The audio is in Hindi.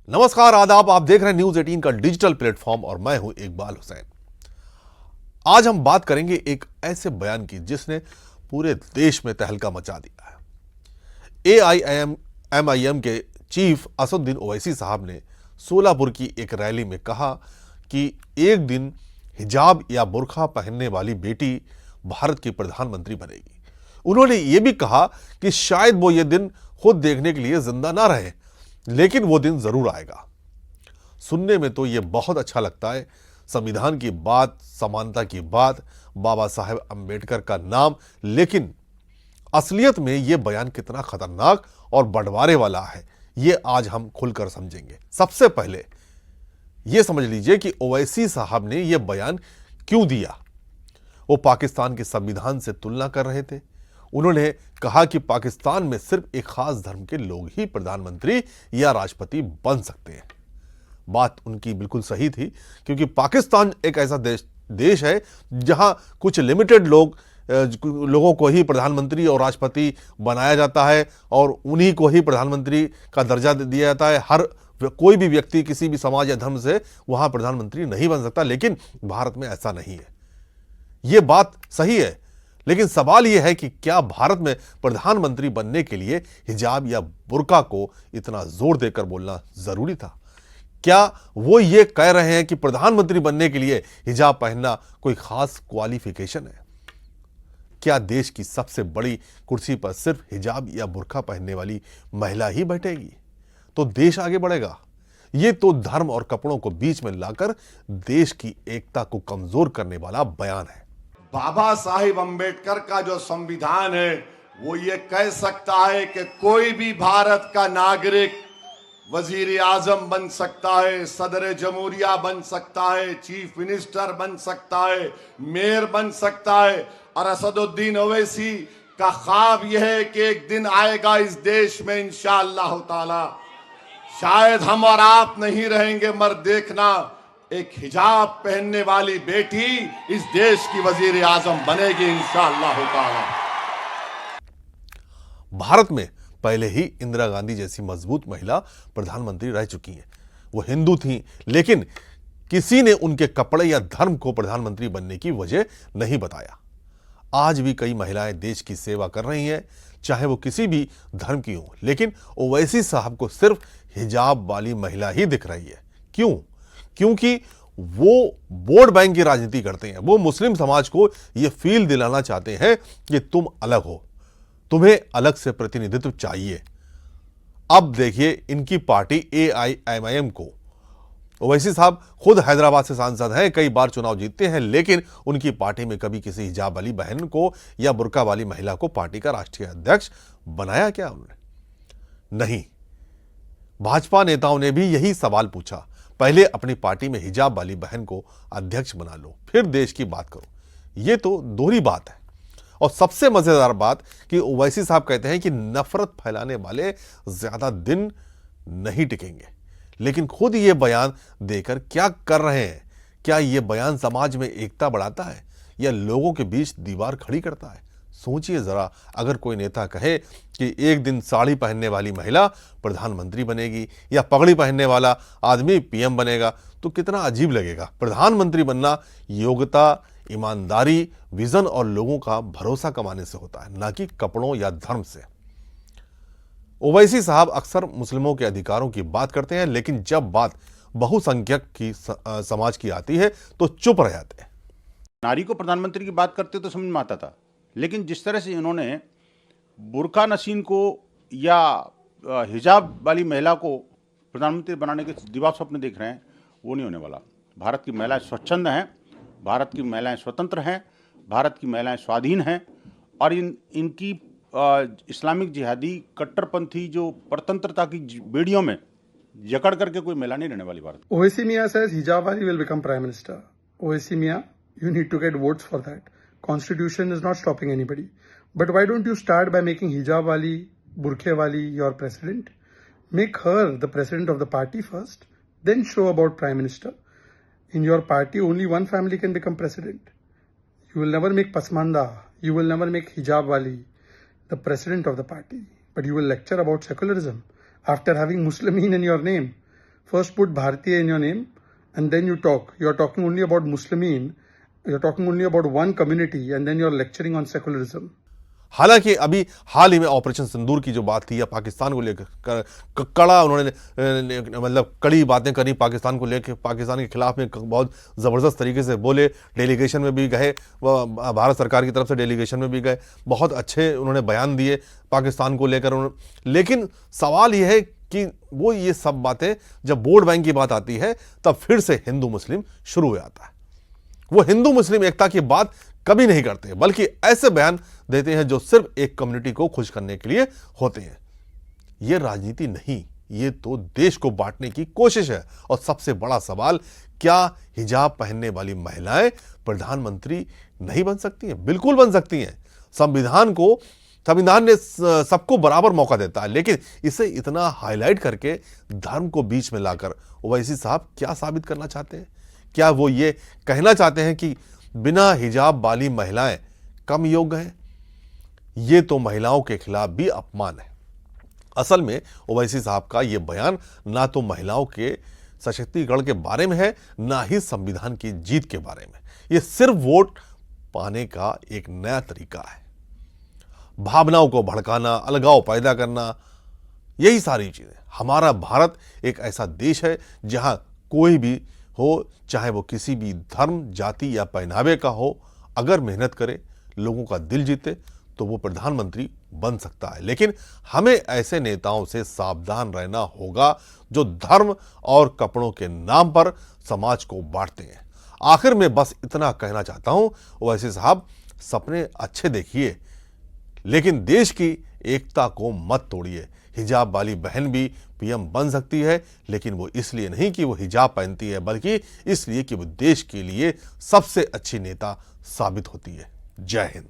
नमस्कार, आदाब। आप देख रहे हैं न्यूज 18 का डिजिटल प्लेटफॉर्म और मैं हूं इकबाल हुसैन। आज हम बात करेंगे एक ऐसे बयान की जिसने पूरे देश में तहलका मचा दिया है। एआईएमआईएम के चीफ असदुद्दीन ओवैसी साहब ने सोलापुर की एक रैली में कहा कि एक दिन हिजाब या बुर्का पहनने वाली बेटी भारत की प्रधानमंत्री बनेगी। उन्होंने ये भी कहा कि शायद वो ये दिन खुद देखने के लिए जिंदा ना रहे, लेकिन वो दिन जरूर आएगा। सुनने में तो ये बहुत अच्छा लगता है, संविधान की बात, समानता की बात, बाबा साहेब अंबेडकर का नाम, लेकिन असलियत में ये बयान कितना खतरनाक और बंटवारे वाला है, ये आज हम खुलकर समझेंगे। सबसे पहले ये समझ लीजिए कि ओवैसी साहब ने यह बयान क्यों दिया। वो पाकिस्तान के संविधान से तुलना कर रहे थे। उन्होंने कहा कि पाकिस्तान में सिर्फ एक खास धर्म के लोग ही प्रधानमंत्री या राष्ट्रपति बन सकते हैं। बात उनकी बिल्कुल सही थी, क्योंकि पाकिस्तान एक ऐसा देश है जहां कुछ लिमिटेड लोगों को ही प्रधानमंत्री और राष्ट्रपति बनाया जाता है और उन्हीं को ही प्रधानमंत्री का दर्जा दिया जाता है। कोई भी व्यक्ति किसी भी समाज या धर्म से वहां प्रधानमंत्री नहीं बन सकता, लेकिन भारत में ऐसा नहीं है। यह बात सही है, लेकिन सवाल यह है कि क्या भारत में प्रधानमंत्री बनने के लिए हिजाब या बुर्का को इतना जोर देकर बोलना जरूरी था? क्या वो ये कह रहे हैं कि प्रधानमंत्री बनने के लिए हिजाब पहनना कोई खास क्वालिफिकेशन है? क्या देश की सबसे बड़ी कुर्सी पर सिर्फ हिजाब या बुर्का पहनने वाली महिला ही बैठेगी तो देश आगे बढ़ेगा? ये तो धर्म और कपड़ों को बीच में लाकर देश की एकता को कमजोर करने वाला बयान है। बाबा साहिब अंबेडकर का जो संविधान है वो ये कह सकता है कि कोई भी भारत का नागरिक वजीर आजम बन सकता है, सदर जमहूरिया बन सकता है, चीफ मिनिस्टर बन सकता है, मेयर बन सकता है। और असदुद्दीन ओवैसी का ख्वाब यह है कि एक दिन आएगा इस देश में इंशाअल्लाह ताला, शायद हम और आप नहीं रहेंगे मगर देखना, एक हिजाब पहनने वाली बेटी इस देश की वजीर आजम बनेगी इंशाअल्लाह ताला। भारत में पहले ही इंदिरा गांधी जैसी मजबूत महिला प्रधानमंत्री रह चुकी हैं। वो हिंदू थीं, लेकिन किसी ने उनके कपड़े या धर्म को प्रधानमंत्री बनने की वजह नहीं बताया। आज भी कई महिलाएं देश की सेवा कर रही हैं, चाहे वो किसी भी धर्म की हो, लेकिन ओवैसी साहब को सिर्फ हिजाब वाली महिला ही दिख रही है। क्यों? क्योंकि वो वोट बैंक की राजनीति करते हैं। वो मुस्लिम समाज को यह फील दिलाना चाहते हैं कि तुम अलग हो, तुम्हें अलग से प्रतिनिधित्व चाहिए। अब देखिए, इनकी पार्टी एआईएमआईएम को, ओवैसी साहब खुद हैदराबाद से सांसद हैं, कई बार चुनाव जीतते हैं, लेकिन उनकी पार्टी में कभी किसी हिजाब वाली बहन को या बुर्का वाली महिला को पार्टी का राष्ट्रीय अध्यक्ष बनाया क्या उन्होंने? नहीं। भाजपा नेताओं ने भी यही सवाल पूछा, पहले अपनी पार्टी में हिजाब वाली बहन को अध्यक्ष बना लो, फिर देश की बात करो। यह तो दोहरी बात है। और सबसे मजेदार बात कि ओवैसी साहब कहते हैं कि नफरत फैलाने वाले ज्यादा दिन नहीं टिकेंगे, लेकिन खुद ये बयान देकर क्या कर रहे हैं? क्या ये बयान समाज में एकता बढ़ाता है या लोगों के बीच दीवार खड़ी करता है? सोचिए जरा, अगर कोई नेता कहे कि एक दिन साड़ी पहनने वाली महिला प्रधानमंत्री बनेगी या पगड़ी पहनने वाला आदमी पीएम बनेगा तो कितना अजीब लगेगा। प्रधानमंत्री बनना योग्यता, ईमानदारी, विजन और लोगों का भरोसा कमाने से होता है, ना कि कपड़ों या धर्म से। ओवैसी साहब अक्सर मुस्लिमों के अधिकारों की बात करते हैं, लेकिन जब बात बहुसंख्यक की समाज की आती है तो चुप रह जाते हैं। नारी को प्रधानमंत्री की बात करते तो समझ में आता था, लेकिन जिस तरह से इन्होंने बुर्का नशीन को या हिजाब वाली महिला को प्रधानमंत्री बनाने के दिवा स्वप्न देख रहे हैं, वो नहीं होने वाला। भारत की महिलाएं स्वच्छंद हैं, भारत की महिलाएं स्वतंत्र हैं, भारत की महिलाएं स्वाधीन हैं, और इनकी इस्लामिक जिहादी कट्टरपंथी जो परतंत्रता की बेड़ियों में जकड़ करके कोई महिला नहीं रहने वाली Bharat. Owaisi Mia says hijab wali will become prime minister. Owaisi Mia, you need to get votes for that. Constitution is not stopping anybody. But why don't you start by making hijab wali, burkhe wali your president? Make her the president of the party first, then show about prime minister. In your party, only one family can become president. You will never make pasmanda. You will never make hijab wali the president of the party. But you will lecture about secularism after having Muslimin in your name. First put Bharatiya in your name and then you talk. You're talking only about Muslimin. You're talking only about one community and then you're lecturing on secularism. हालांकि अभी हाल ही में ऑपरेशन सिंदूर की जो बात थी या पाकिस्तान को लेकर कड़ा उन्होंने मतलब कड़ी बातें करी पाकिस्तान को लेकर, पाकिस्तान के खिलाफ में बहुत ज़बरदस्त तरीके से बोले, डेलीगेशन में भी गए, भारत सरकार की तरफ से डेलीगेशन में भी गए, बहुत अच्छे उन्होंने बयान दिए पाकिस्तान को लेकर। लेकिन सवाल यह है कि वो ये सब बातें जब वोट बैंक की बात आती है तब फिर से हिंदू मुस्लिम शुरू हो जाता है। वो हिंदू मुस्लिम एकता की बात कभी नहीं करते, बल्कि ऐसे बयान देते हैं जो सिर्फ एक कम्युनिटी को खुश करने के लिए होते हैं। ये राजनीति नहीं, ये तो देश को बांटने की कोशिश है। और सबसे बड़ा सवाल, क्या हिजाब पहनने वाली महिलाएं प्रधानमंत्री नहीं बन सकती हैं? बिल्कुल बन सकती हैं। संविधान ने सबको बराबर मौका देता है, लेकिन इसे इतना हाईलाइट करके धर्म को बीच में लाकर ओवैसी साहब क्या साबित करना चाहते हैं? क्या वो ये कहना चाहते हैं कि बिना हिजाब वाली महिलाएं कम योग्य हैं? ये तो महिलाओं के खिलाफ भी अपमान है। असल में ओवैसी साहब का ये बयान ना तो महिलाओं के सशक्तिकरण के बारे में है, ना ही संविधान की जीत के बारे में। ये सिर्फ वोट पाने का एक नया तरीका है। भावनाओं को भड़काना, अलगाव पैदा करना, यही सारी चीजें। हमारा भारत एक ऐसा देश है जहां कोई भी हो, चाहे वो किसी भी धर्म, जाति या पहनावे का हो, अगर मेहनत करे, लोगों का दिल जीते, तो वो प्रधानमंत्री बन सकता है। लेकिन हमें ऐसे नेताओं से सावधान रहना होगा जो धर्म और कपड़ों के नाम पर समाज को बांटते हैं। आखिर में बस इतना कहना चाहता हूं, ओवैसी साहब सपने अच्छे देखिए, लेकिन देश की एकता को मत तोड़िए। हिजाब वाली बहन भी पीएम बन सकती है, लेकिन वो इसलिए नहीं कि वो हिजाब पहनती है, बल्कि इसलिए कि वो देश के लिए सबसे अच्छी नेता साबित होती है। जय हिंद।